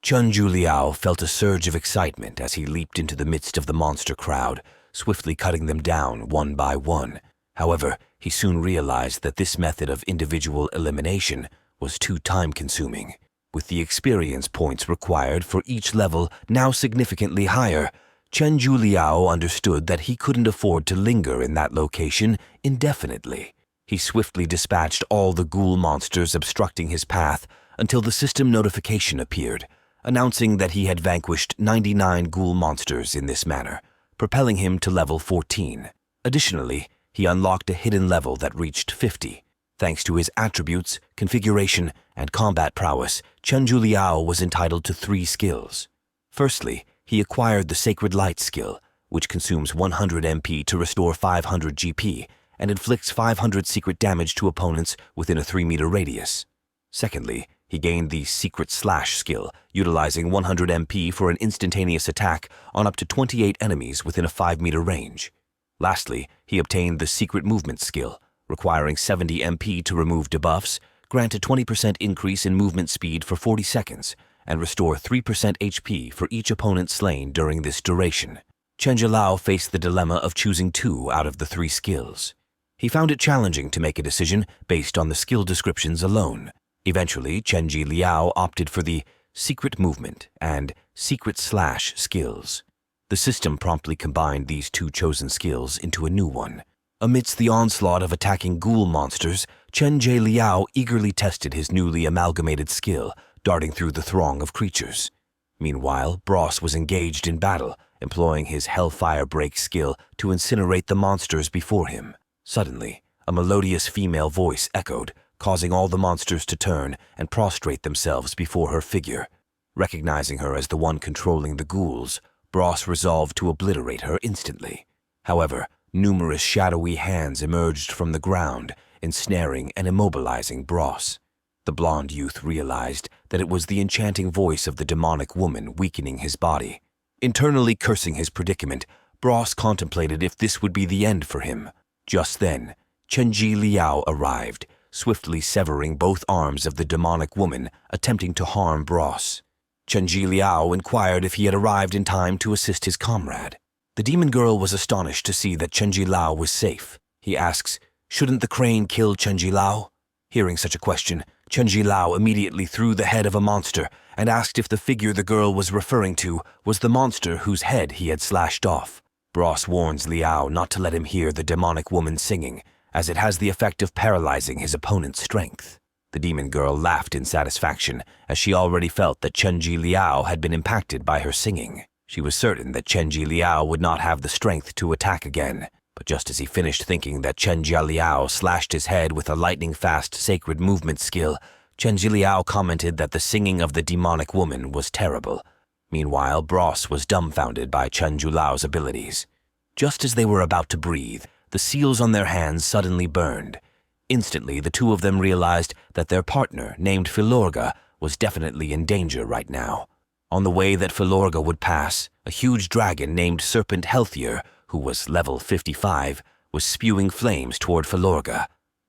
Chunju Liao felt a surge of excitement as he leaped into the midst of the monster crowd, swiftly cutting them down one by one. However, he soon realized that this method of individual elimination was too time-consuming. With the experience points required for each level now significantly higher, Chunju Liao understood that he couldn't afford to linger in that location indefinitely. He swiftly dispatched all the ghoul monsters obstructing his path until the system notification appeared, announcing that he had vanquished 99 ghoul monsters in this manner, propelling him to level 14. Additionally, he unlocked a hidden level that reached 50. Thanks to his attributes, configuration, and combat prowess, Chunju Liao was entitled to 3 skills. Firstly, he acquired the Sacred Light skill, which consumes 100 MP to restore 500 GP and inflicts 500 secret damage to opponents within a 3-meter radius. Secondly, he gained the Secret Slash skill, utilizing 100 MP for an instantaneous attack on up to 28 enemies within a 5-meter range. Lastly, he obtained the Secret Movement skill, requiring 70 MP to remove debuffs, grant a 20% increase in movement speed for 40 seconds, and restore 3% HP for each opponent slain during this duration. Chunju Liao faced the dilemma of choosing 2 out of the 3 skills. He found it challenging to make a decision based on the skill descriptions alone. Eventually, Chunju Liao opted for the Secret Movement and Secret Slash skills. The system promptly combined these 2 chosen skills into a new one. Amidst the onslaught of attacking ghoul monsters, Chunju Liao eagerly tested his newly amalgamated skill, darting through the throng of creatures. Meanwhile, Bros was engaged in battle, employing his Hellfire Break skill to incinerate the monsters before him. Suddenly, a melodious female voice echoed, causing all the monsters to turn and prostrate themselves before her figure. Recognizing her as the one controlling the ghouls, Bros resolved to obliterate her instantly. However, numerous shadowy hands emerged from the ground, ensnaring and immobilizing Bros. The blonde youth realized that it was the enchanting voice of the demonic woman weakening his body. Internally cursing his predicament, Bros contemplated if this would be the end for him. Just then, Chunju Liao arrived, swiftly severing both arms of the demonic woman, attempting to harm Bros. Chunju Liao inquired if he had arrived in time to assist his comrade. The demon girl was astonished to see that Chunju Liao was safe. He asks, "Shouldn't the crane kill Chunju Liao?" Hearing such a question, Chunju Liao immediately threw the head of a monster and asked if the figure the girl was referring to was the monster whose head he had slashed off. Bros warns Liao not to let him hear the demonic woman singing, as it has the effect of paralyzing his opponent's strength. The demon girl laughed in satisfaction, as she already felt that Chunju Liao had been impacted by her singing. She was certain that Chunju Liao would not have the strength to attack again. But just as he finished thinking that Chunju Liao slashed his head with a lightning-fast sacred movement skill, Chunju Liao commented that the singing of the demonic woman was terrible. Meanwhile, Bros was dumbfounded by Chunju Liao's abilities. Just as they were about to breathe, the seals on their hands suddenly burned. Instantly, the two of them realized that their partner, named Filorga, was definitely in danger right now. On the way that Filorga would pass, a huge dragon named Serpent Healthier, who was level 55, was spewing flames toward Filorga.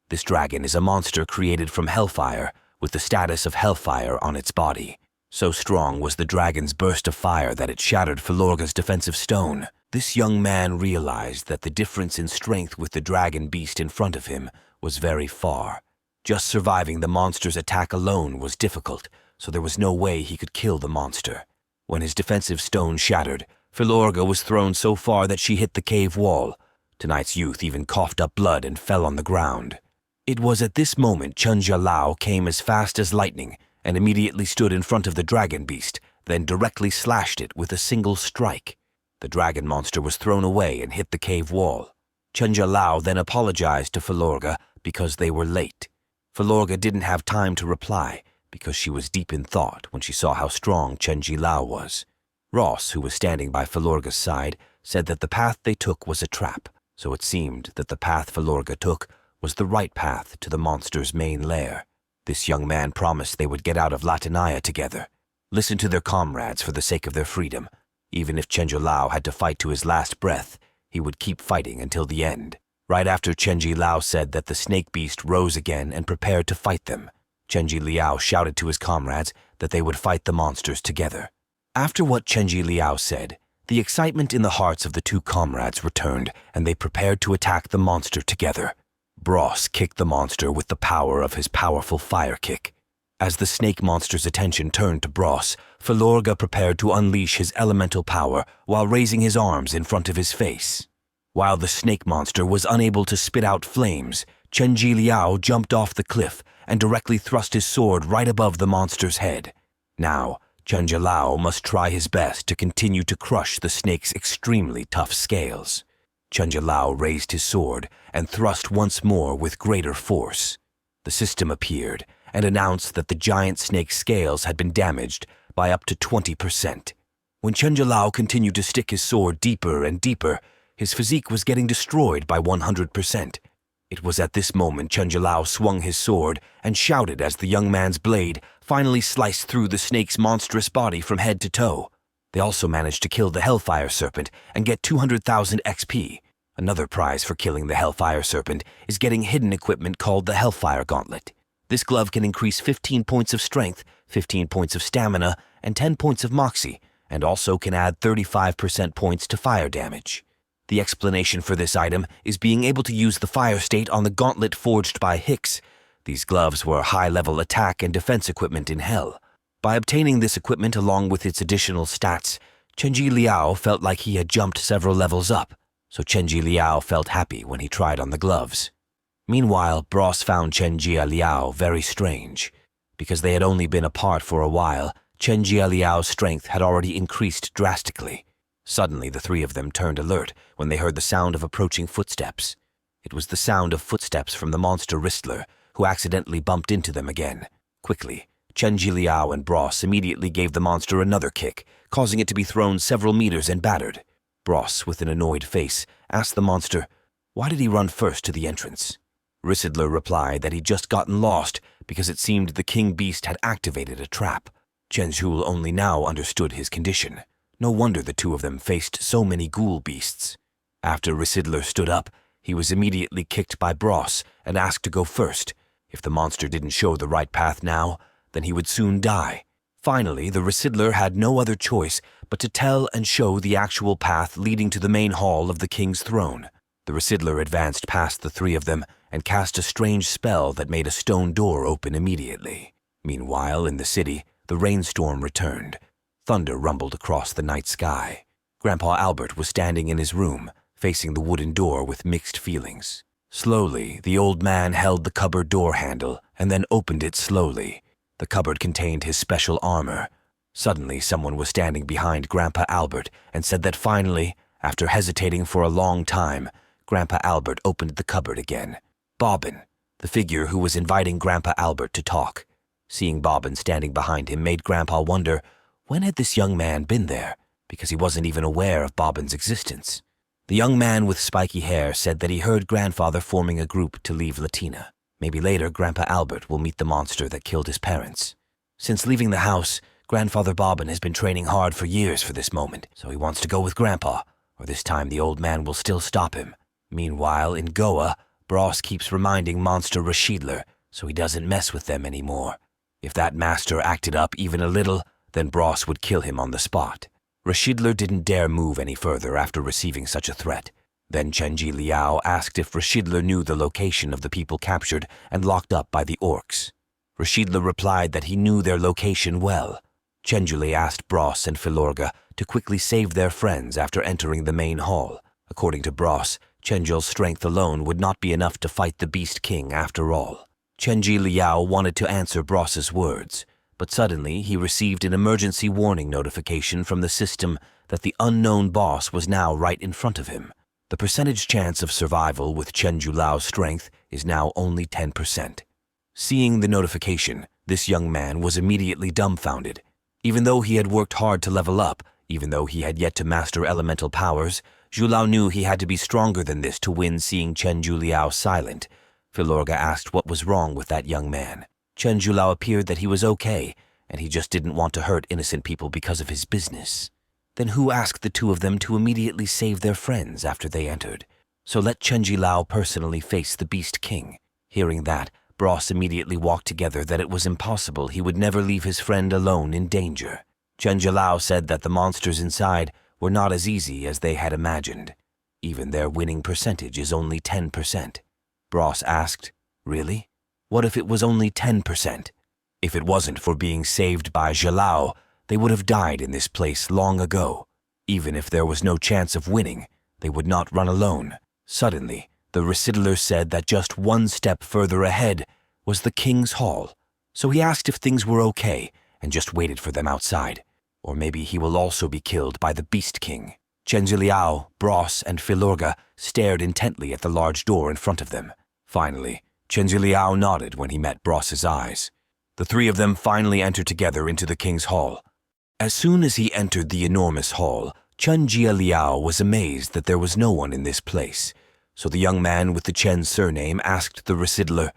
This dragon is a monster created from hellfire, with the status of hellfire on its body. So strong was the dragon's burst of fire that it shattered Filorga's defensive stone. This young man realized that the difference in strength with the dragon beast in front of him was very far. Just surviving the monster's attack alone was difficult, so there was no way he could kill the monster. When his defensive stone shattered, Filorga was thrown so far that she hit the cave wall. Tonight's youth even coughed up blood and fell on the ground. It was at this moment Chunju Liao came as fast as lightning and immediately stood in front of the dragon beast, then directly slashed it with a single strike. The dragon monster was thrown away and hit the cave wall. Chunju Liao then apologized to Filorga because they were late. Filorga didn't have time to reply because she was deep in thought when she saw how strong Chunju Liao was. Ross, who was standing by Filorga's side, said that the path they took was a trap, so it seemed that the path Filorga took was the right path to the monster's main lair. This young man promised they would get out of Latinaya together, listen to their comrades for the sake of their freedom. Even if Chunju Liao had to fight to his last breath, he would keep fighting until the end. Right after Chunju Liao said that the snake beast rose again and prepared to fight them, Chenji Liao shouted to his comrades that they would fight the monsters together. After what Chenji Liao said, the excitement in the hearts of the two comrades returned, and they prepared to attack the monster together. Bros kicked the monster with the power of his powerful fire kick. As the snake monster's attention turned to Bros, Filorga prepared to unleash his elemental power while raising his arms in front of his face. While the snake monster was unable to spit out flames, Chenji Liao jumped off the cliff and directly thrust his sword right above the monster's head. Now, Chenji Liao must try his best to continue to crush the snake's extremely tough scales. Chenji Liao raised his sword and thrust once more with greater force. The system appeared and announced that the giant snake's scales had been damaged by up to 20%. When Chenji Liao continued to stick his sword deeper and deeper, his physique was getting destroyed by 100%. It was at this moment Chenji Liao swung his sword and shouted as the young man's blade finally sliced through the snake's monstrous body from head to toe. They also managed to kill the Hellfire Serpent and get 200,000 XP. Another prize for killing the Hellfire Serpent is getting hidden equipment called the Hellfire Gauntlet. This glove can increase 15 points of strength, 15 points of stamina, and 10 points of moxie, and also can add 35% points to fire damage. The explanation for this item is being able to use the fire state on the gauntlet forged by Hicks. These gloves were high-level attack and defense equipment in Hell. By obtaining this equipment along with its additional stats, Chenji Liao felt like he had jumped several levels up, so Chenji Liao felt happy when he tried on the gloves. Meanwhile, Bros found Chenji Liao very strange. Because they had only been apart for a while, Chenji Liao's strength had already increased drastically. Suddenly, the three of them turned alert when they heard the sound of approaching footsteps. It was the sound of footsteps from the monster Ristler, who accidentally bumped into them again. Quickly, Chenji Liao and Bros immediately gave the monster another kick, causing it to be thrown several meters and battered. Bros, with an annoyed face, asked the monster, why did he run first to the entrance? Ristler replied that he'd just gotten lost because it seemed the king beast had activated a trap. Chenjul only now understood his condition. No wonder the two of them faced so many ghoul beasts. After Ristler stood up, he was immediately kicked by Bros and asked to go first. If the monster didn't show the right path now, then he would soon die. Finally, the Ristler had no other choice but to tell and show the actual path leading to the main hall of the king's throne. The Ristler advanced past the three of them and cast a strange spell that made a stone door open immediately. Meanwhile, in the city, the rainstorm returned. Thunder rumbled across the night sky. Grandpa Albert was standing in his room, facing the wooden door with mixed feelings. Slowly, the old man held the cupboard door handle and then opened it slowly. The cupboard contained his special armor. Suddenly, someone was standing behind Grandpa Albert and said that finally, after hesitating for a long time, Grandpa Albert opened the cupboard again. Bobbin, the figure who was inviting Grandpa Albert to talk. Seeing Bobbin standing behind him made Grandpa wonder, when had this young man been there? Because he wasn't even aware of Bobbin's existence. The young man with spiky hair said that he heard Grandfather forming a group to leave Latina. Maybe later Grandpa Albert will meet the monster that killed his parents. Since leaving the house, Grandfather Bobbin has been training hard for years for this moment, so he wants to go with Grandpa, or this time the old man will still stop him. Meanwhile, in Goa, Bros keeps reminding Monster Rashidler, so he doesn't mess with them anymore. If that master acted up even a little, then Bros would kill him on the spot. Rashidler didn't dare move any further after receiving such a threat. Then Chenji Liao asked if Rashidler knew the location of the people captured and locked up by the orcs. Rashidler replied that he knew their location well. Chenjuli asked Bros and Filorga to quickly save their friends after entering the main hall. According to Bros, Chenjul's strength alone would not be enough to fight the Beast King after all. Chenji Liao wanted to answer Bros's words, but suddenly he received an emergency warning notification from the system that the unknown boss was now right in front of him. The percentage chance of survival with Chenju Lao's strength is now only 10%. Seeing the notification, this young man was immediately dumbfounded. Even though he had worked hard to level up, even though he had yet to master elemental powers, Zhu Lao knew he had to be stronger than this to win seeing Chenju Liao silent. Filorga asked what was wrong with that young man. Chenju Lao appeared that he was okay, and he just didn't want to hurt innocent people because of his business. Then who asked the two of them to immediately save their friends after they entered? So let Chenji Lao personally face the Beast King. Hearing that, Bros immediately walked together that it was impossible he would never leave his friend alone in danger. Chen Jilao said that the monsters inside were not as easy as they had imagined. Even their winning percentage is only 10%. Bros asked, "Really? What if it was only 10%? If it wasn't for being saved by Jilao, they would have died in this place long ago. Even if there was no chance of winning, they would not run alone." Suddenly, the Recitler said that just one step further ahead was the king's hall, so he asked if things were okay and just waited for them outside. Or maybe he will also be killed by the Beast King. Chen Jiliao, Bros, and Filorga stared intently at the large door in front of them. Finally, Chen Jiliao nodded when he met Bros's eyes. The three of them finally entered together into the king's hall. As soon as he entered the enormous hall, Chen Jiliao was amazed that there was no one in this place. So the young man with the Chen surname asked the Recitler,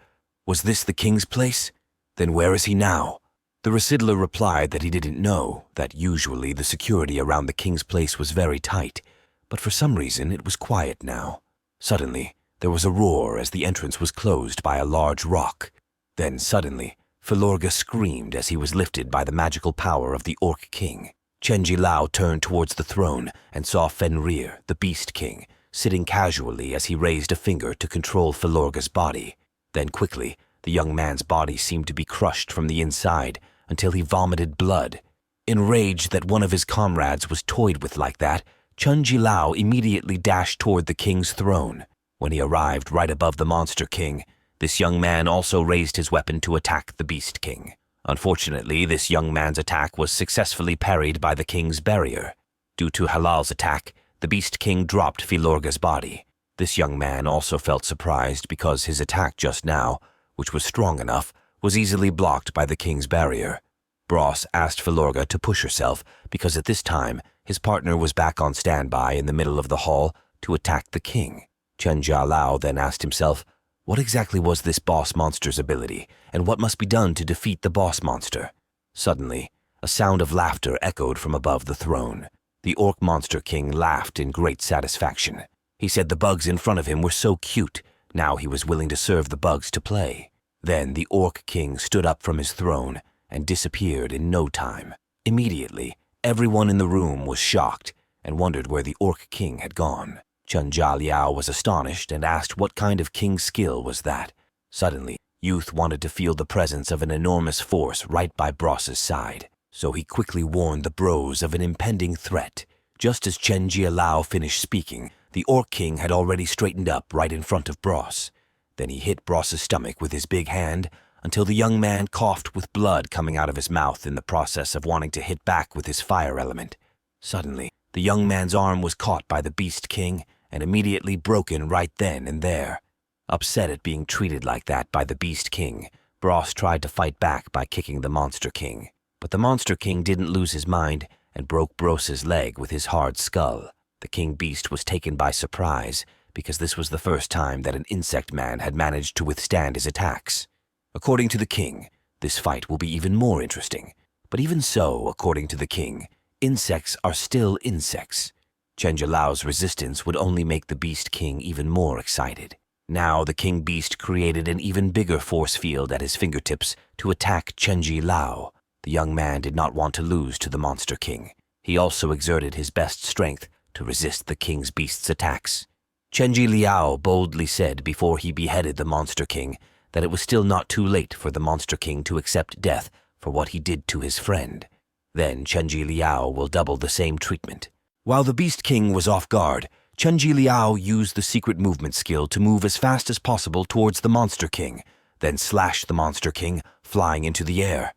"Was this the king's place? Then where is he now?" The Recitler replied that he didn't know, that usually the security around the king's place was very tight, but for some reason it was quiet now. Suddenly, there was a roar as the entrance was closed by a large rock. Then suddenly, Filorga screamed as he was lifted by the magical power of the Orc King. Chen Jilao turned towards the throne and saw Fenrir, the Beast King, sitting casually as he raised a finger to control Filorga's body. Then quickly, the young man's body seemed to be crushed from the inside until he vomited blood. Enraged that one of his comrades was toyed with like that, Chen Jilao immediately dashed toward the king's throne. When he arrived right above the Monster King, this young man also raised his weapon to attack the Beast King. Unfortunately, this young man's attack was successfully parried by the king's barrier. Due to Halal's attack, the Beast King dropped Filorga's body. This young man also felt surprised because his attack just now, which was strong enough, was easily blocked by the king's barrier. Bros asked Filorga to push herself because at this time his partner was back on standby in the middle of the hall to attack the king. Chen Jialao then asked himself, what exactly was this boss monster's ability, and what must be done to defeat the boss monster? Suddenly, a sound of laughter echoed from above the throne. The Orc Monster King laughed in great satisfaction. He said the bugs in front of him were so cute, now he was willing to serve the bugs to play. Then the Orc King stood up from his throne and disappeared in no time. Immediately, everyone in the room was shocked and wondered where the Orc King had gone. Chen Jialiao was astonished and asked what kind of king's skill was that. Suddenly, Youth wanted to feel the presence of an enormous force right by Bros's side, so he quickly warned the bros of an impending threat. Just as Chen Jialao finished speaking, the Orc King had already straightened up right in front of Bros. Then he hit Bros's stomach with his big hand until the young man coughed with blood coming out of his mouth in the process of wanting to hit back with his fire element. Suddenly, the young man's arm was caught by the Beast King and immediately broken right then and there. Upset at being treated like that by the Beast King, Bros tried to fight back by kicking the Monster King. But the Monster King didn't lose his mind and broke Bros's leg with his hard skull. The King Beast was taken by surprise because this was the first time that an insect man had managed to withstand his attacks. According to the king, this fight will be even more interesting. But even so, according to the king, insects are still insects. Chen Jialao's resistance would only make the Beast King even more excited. Now the King Beast created an even bigger force field at his fingertips to attack Chen Jilao. The young man did not want to lose to the Monster King. He also exerted his best strength to resist the King Beast's attacks. Chen Jiliao boldly said before he beheaded the Monster King that it was still not too late for the Monster King to accept death for what he did to his friend. Then Chen Jiliao will double the same treatment. While the Beast King was off guard, Chen Jiliao used the secret movement skill to move as fast as possible towards the Monster King, then slash the Monster King, flying into the air.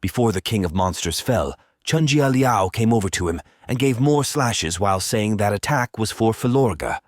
Before the King of Monsters fell, Chen Jiliao came over to him and gave more slashes while saying that attack was for Filorga.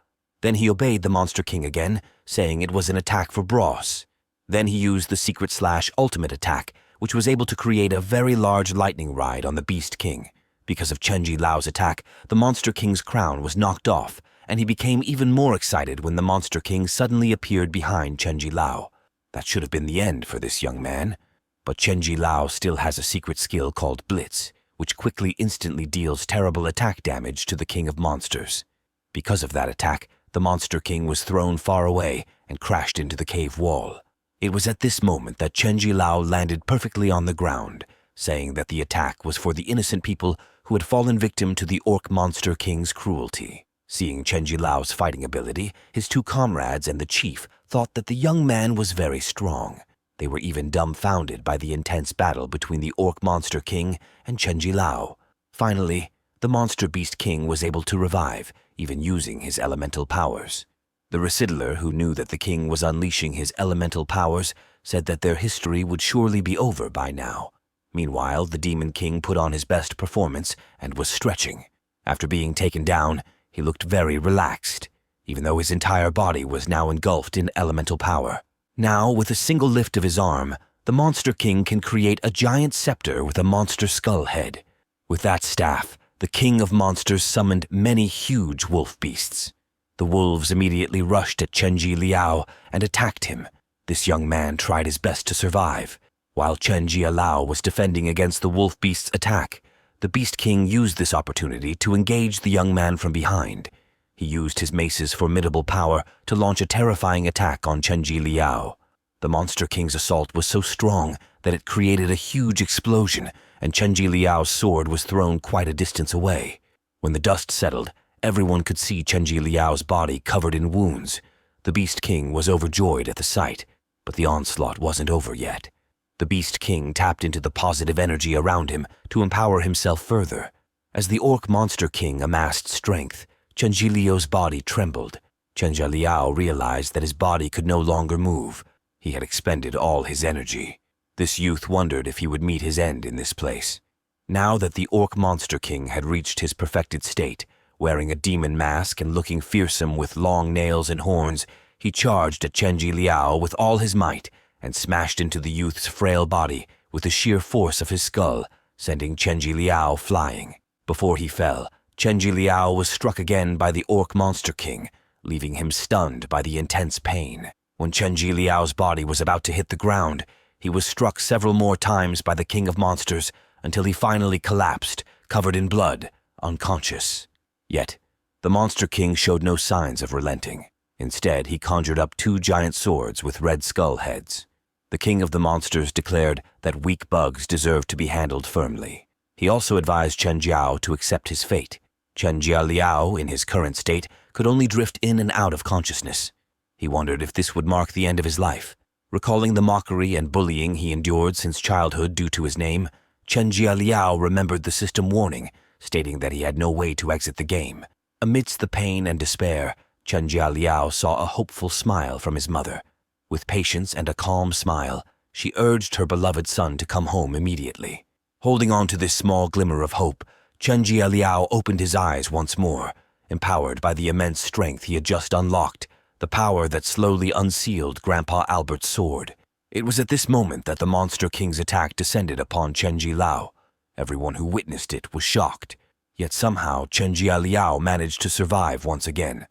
Then he obeyed the Monster King again, saying it was an attack for Bros. Then he used the secret slash ultimate attack, which was able to create a very large lightning ride on the Beast King. Because of Chen Jilao's attack, the Monster King's crown was knocked off, and he became even more excited when the Monster King suddenly appeared behind Chen Jilao. That should have been the end for this young man. But Chen Jilao still has a secret skill called Blitz, which quickly instantly deals terrible attack damage to the King of Monsters. Because of that attack, the Monster King was thrown far away and crashed into the cave wall. It was at this moment that Chen Jilao landed perfectly on the ground, saying that the attack was for the innocent people who had fallen victim to the Orc Monster King's cruelty. Seeing Chen Jilao's fighting ability, his two comrades and the chief thought that the young man was very strong. They were even dumbfounded by the intense battle between the Orc Monster King and Chen Jilao. Finally, the Monster Beast King was able to revive, even using his elemental powers. The Recitler, who knew that the king was unleashing his elemental powers, said that their history would surely be over by now. Meanwhile, the Demon King put on his best performance and was stretching. After being taken down, he looked very relaxed, even though his entire body was now engulfed in elemental power. Now, with a single lift of his arm, the Monster King can create a giant scepter with a monster skull head. With that staff, the King of Monsters summoned many huge wolf beasts. The wolves immediately rushed at Chen Jiliao and attacked him. This young man tried his best to survive. While Chen Jiliao was defending against the wolf beast's attack, the Beast King used this opportunity to engage the young man from behind. He used his mace's formidable power to launch a terrifying attack on Chen Jiliao. The Monster King's assault was so strong that it created a huge explosion, and Chen Jiliao's sword was thrown quite a distance away. When the dust settled, everyone could see Chen Jiliao's body covered in wounds. The Beast King was overjoyed at the sight, but the onslaught wasn't over yet. The Beast King tapped into the positive energy around him to empower himself further. As the Orc Monster King amassed strength, Chen Jiliao's body trembled. Chen Jiliao realized that his body could no longer move. He had expended all his energy. This youth wondered if he would meet his end in this place. Now that the Orc Monster King had reached his perfected state, wearing a demon mask and looking fearsome with long nails and horns, he charged at Chen Jiliao with all his might and smashed into the youth's frail body with the sheer force of his skull, sending Chen Jiliao flying. Before he fell, Chen Jiliao was struck again by the Orc Monster King, leaving him stunned by the intense pain. When Chen Jiliao's body was about to hit the ground, he was struck several more times by the King of Monsters until he finally collapsed, covered in blood, unconscious. Yet, the Monster King showed no signs of relenting. Instead, he conjured up two giant swords with red skull heads. The King of the Monsters declared that weak bugs deserved to be handled firmly. He also advised Chen Jiao to accept his fate. Chen Jialiao, in his current state, could only drift in and out of consciousness. He wondered if this would mark the end of his life. Recalling the mockery and bullying he endured since childhood due to his name, Chen Jialiao remembered the system warning, stating that he had no way to exit the game. Amidst the pain and despair, Chen Jialiao saw a hopeful smile from his mother. With patience and a calm smile, she urged her beloved son to come home immediately. Holding on to this small glimmer of hope, Chen Jialiao opened his eyes once more, empowered by the immense strength he had just unlocked, the power that slowly unsealed Grandpa Albert's sword. It was at this moment that the Monster King's attack descended upon Chen Jilao. Everyone who witnessed it was shocked, yet somehow Chen Jialiao managed to survive once again.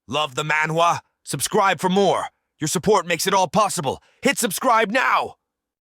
Love the manhwa? Subscribe for more. Your support makes it all possible. Hit subscribe now!